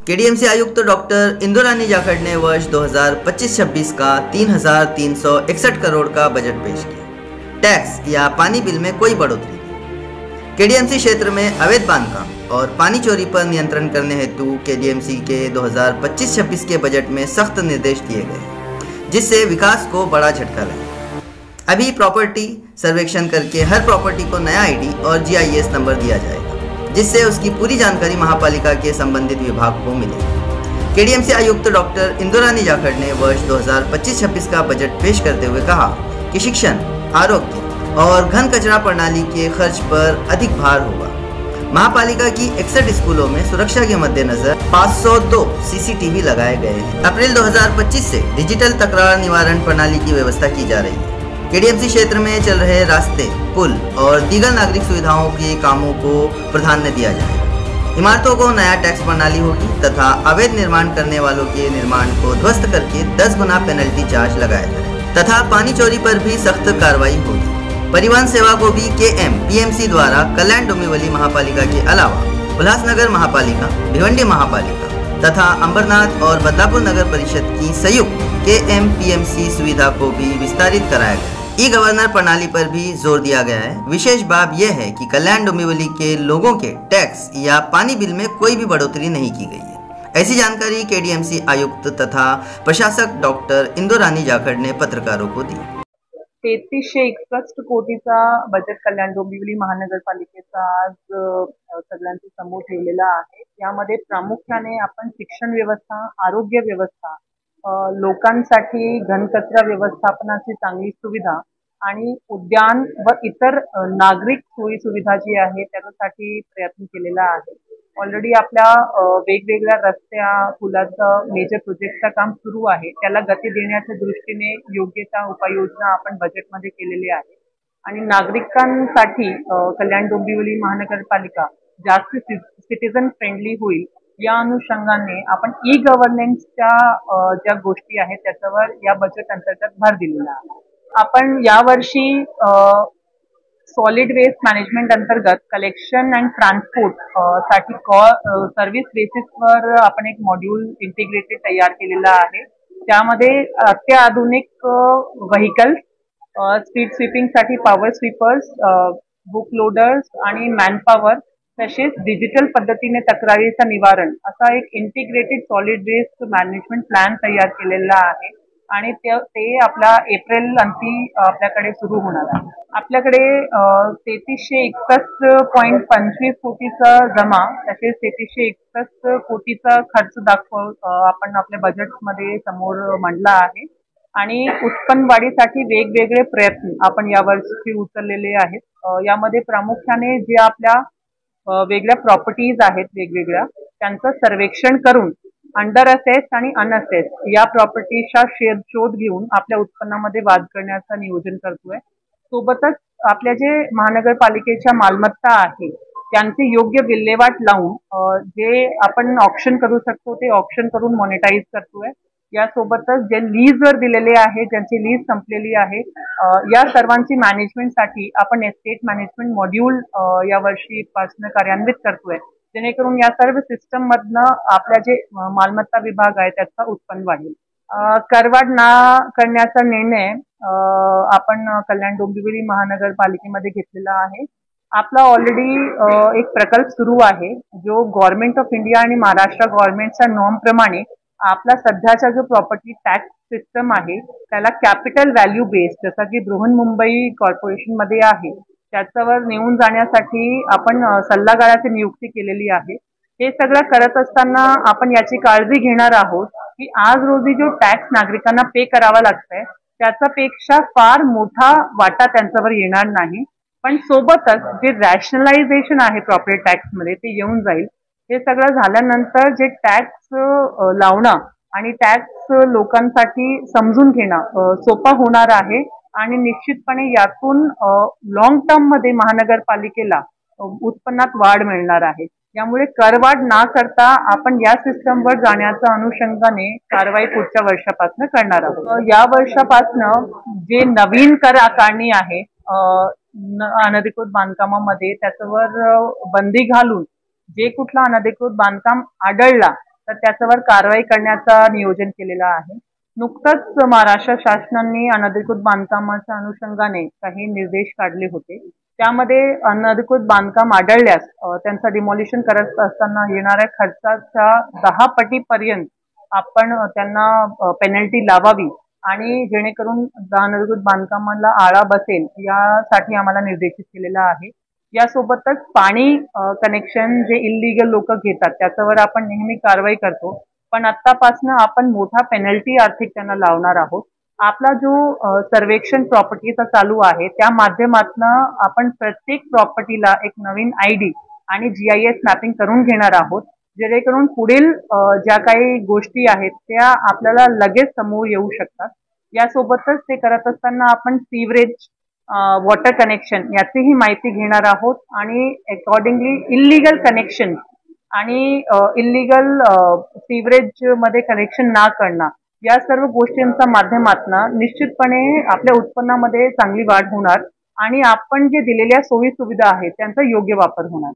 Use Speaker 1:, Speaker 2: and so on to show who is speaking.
Speaker 1: KDMC आयुक्त doctor Indurani Jakhar ने वर्ष 2025-26 का 3,361 करोड़ का बजट पेश किया। टैक्स या पानी बिल में कोई बढ़ोतरी नहीं। केडीएमसी क्षेत्र में अवैध बांधकाम और पानी चोरी पर नियंत्रण करने हेतु केडीएमसी के 2025-26 के बजट में सख्त निर्देश दिए गए, जिससे विकास को बड़ा झटका लगा। अभी प्रॉपर्टी सर्वेक्षण करके हर प्रॉपर्टी को नया आईडी और जीआईएस नंबर दिया जाएगा, जिससे उसकी पूरी जानकारी महापालिका के संबंधित विभाग को मिलेगी। केडीएमसी आयुक्त डॉक्टर इंदुरानी जाखड़ ने वर्ष 2025-26 का बजट पेश करते हुए कहा कि शिक्षण, आरोग्य और घन कचरा प्रणाली के खर्च पर अधिक भार होगा। महापालिका की 61 स्कूलों में सुरक्षा के मद्देनजर 502 सीसीटीवी लगाए गए हैं। अप्रैल 2025 से डिजिटल तकरार निवारण प्रणाली की व्यवस्था की जा रही है। केडीएमसी क्षेत्र में चल रहे रास्ते, पुल और दीगर नागरिक सुविधाओं के कामों को प्राधान्य दिया जाएगा। इमारतों को नया टैक्स प्रणाली होगी तथा अवैध निर्माण करने वालों के निर्माण को ध्वस्त करके 10 गुना पेनल्टी चार्ज लगाया जाए तथा पानी चोरी पर भी सख्त कार्रवाई होगी। परिवहन सेवा को भी केएमपीएमसी द्वारा कल्याण डोंबिवली महापालिका के अलावा उल्लासनगर महापालिका, भिवंडी महापालिका तथा अंबरनाथ और बदलापुर नगर परिषद की संयुक्त केएमपीएमसी सुविधा को भी विस्तारित कराया गया। ई गवर्नर प्रणाली पर भी जोर दिया गया है। विशेष बात यह है कि कल्याण डोंबिवली के लोगों के टैक्स या पानी बिल में कोई भी बढ़ोतरी नहीं की गई है। ऐसी जानकारी केडीएमसी आयुक्त तथा प्रशासक डॉक्टर इंदुरानी जाखड़ ने पत्रकारों को दी।
Speaker 2: 3361 कोटीचा बजेट कल्याण डोंबिवली महानगरपालिकेचा आज सगळ्यांच्या समोर ठेवलेला आहे। यामध्ये प्रामुख्याने आपण शिक्षण व्यवस्था, आरोग्य व्यवस्था, लोकांसाठी घनकचरा व्यवस्थापनाची चांगली सुविधा आणि उद्यान व इतर नागरिक सोयी सुविधा जी आहे त्यासाठी प्रयत्न केलेला आहे। ऑलरेडी आपल्या वेगवेगळ्या रस्त्या, पुलाचं मेजर प्रोजेक्टचं काम सुरू आहे। त्याला गती देण्याच्या दृष्टीने योग्य त्या उपाययोजना आपण बजेटमध्ये केलेली आहे आणि नागरिकांसाठी कल्याण डोंबिवली महानगरपालिका जास्त सिटीजन फ्रेंडली होईल या अनुषंगाने आपण ई गव्हर्नन्सच्या ज्या गोष्टी आहेत त्याच्यावर या बजेट अंतर्गत भर दिलेला आहे। आपण यावर्षी सॉलिड वेस्ट मॅनेजमेंट अंतर्गत कलेक्शन अँड ट्रान्सपोर्ट साठी सर्व्हिस बेसिसवर आपण एक मॉड्यूल इंटिग्रेटेड तयार केलेला आहे। त्यामध्ये अत्याधुनिक व्हेकल्स, स्ट्रीट स्वीपिंग साठी पॉवर स्वीपर्स, बुक लोडर्स आणि मॅनपॉवर तसेच डिजिटल पद्धतीने तक्रारीचं निवारण असा एक integrated solid waste management plan तयार केलेला आहे आणि ते आपला एप्रिल अंती आपल्याकडे सुरू होणार आहे। आपल्याकडे 3361.25 कोटीचा जमा तसेच 3361 कोटीचा खर्च आपण आपल्या बजेटमध्ये समोर मांडला आहे आणि उत्पन्न वाढीसाठी वेगवेगळे प्रयत्न आपण यावर्षी उचललेले आहेत। यामध्ये प्रामुख्याने जे आपल्या वेगळ्या प्रॉपर्टीज आहेत वेगवेगळ्या त्यांचं सर्वेक्षण करून अंडर असेस आणि अनअसेस या प्रॉपर्टीचा शोध घेऊन आपल्या उत्पन्नामध्ये वाढ करण्याचं नियोजन करतोय। सोबतच आपल्या जे महानगरपालिकेच्या मालमत्ता आहे त्यांची योग्य विल्हेवाट लावून जे आपण ऑक्शन करू शकतो ते ऑक्शन करून मॉनिटाईज करतोय। यासोबतच जे लीजवर दिलेले आहे, ज्यांची लीज संपलेली आहे, या सर्वांची मॅनेजमेंटसाठी आपण एस्टेट मॅनेजमेंट मॉड्यूल या वर्षीपासून कार्यान्वित करतोय, जेणेकरून या सर्व सिस्टम मधनं आपल्या जे मालमत्ता विभाग आहे त्याचा उत्पन्न वाढेल। करवाढ न करण्याचा निर्णय आपण कल्याण डोंबिवली महानगरपालिकेमध्ये घेतलेला आहे। आपला ऑलरेडी एक प्रकल्प सुरू आहे जो गव्हर्नमेंट ऑफ इंडिया आणि महाराष्ट्र गव्हर्नमेंटच्या नॉर्म प्रमाणे आपला सध्याचा जो प्रॉपर्टी टॅक्स सिस्टम आहे त्याला कॅपिटल व्हॅल्यू बेस्ड जसं की बृहन्मुंबई कॉर्पोरेशन मध्ये आहे त्याच्यावर नेऊन जाण्यासाठी आपण सल्लागाराची नियुक्ती केलेली आहे। हे सगळं करत असताना आपण याची काळजी घेणार आहोत की आज रोजी जो टॅक्स नागरिकांना पे करावा लागतोय त्याच्यापेक्षा फार मोठा वाटा त्यांच्यावर येणार नाही, पण सोबतच जे रॅशनलायझेशन आहे प्रॉपर्टी टॅक्स मध्ये ते येऊन जाईल। हे सगळं झाल्यानंतर जे टॅक्स लावणं आणि टॅक्स लोकांसाठी समजून घेणं सोपं होणार आहे आणि निश्चितपणे यातून लॉंग टर्म मध्ये महानगरपालिकेला उत्पन्नात वाढ मिळणार आहे। यामुळे करवाढ न करता आपण या सिस्टमवर जाण्याच्या अनुषंगाने कारवाई पुढच्या वर्षापासून करणार आहोत। या वर्षापासून जे नवीन कर आकारणी आहे अनधिकृत बांधकामामध्ये त्याच्यावर बंदी घालून जे कुठला अनधिकृत बांधकाम आढळला तर त्याच्यावर कारवाई करण्याचा नियोजन केलेलं आहे. नुकतंच महाराष्ट्र शासनाने अनधिकृत बांधकामाच्या अनुषंगाने काही निर्देश काढले होते. त्यामध्ये अनधिकृत बांधकाम आढळल्यास त्यांचं डिमॉलिशन करत असताना येणाऱ्या खर्चाच्या 10 पटीपर्यंत आपण त्यांना पेनल्टी लावावी आणि जेणेकरून अनधिकृत बांधकामाला आळा बसेल यासाठी आम्हाला निर्देशित केलेला आहे. यासोबतच पाणी कनेक्शन जे इल्लीगल लोक घेतात त्याच्यावर आपण नेहमी कारवाई करतो, पण आत्तापासून आपण मोठा पेनल्टी आर्थिक त्यांना लावणार आहोत. आपला जो सर्वेक्षण प्रॉपर्टीचा चालू आहे त्या माध्यमातून आपण प्रत्येक प्रॉपर्टीला एक नवीन ID आणि GIS मॅपिंग करून घेणार आहोत, जेणेकरून पुढील ज्या काही गोष्टी आहेत त्या आपल्याला लगेच समोर येऊ शकतात. यासोबतच ते करत असताना आपण सीवरेज वॉटर कनेक्शन याचीही माहिती घेणार आहोत आणि अकॉर्डिंगली इल्लीगल कनेक्शन आणि इल्लीगल सीवरेज मध्ये कनेक्शन ना करणं या सर्व गोष्टींच्या माध्यमातून निश्चितपणे आपल्या उत्पन्नामध्ये चांगली वाढ होणार आणि आपण जे दिलेल्या सोयी सुविधा आहेत त्यांचा योग्य वापर होणार.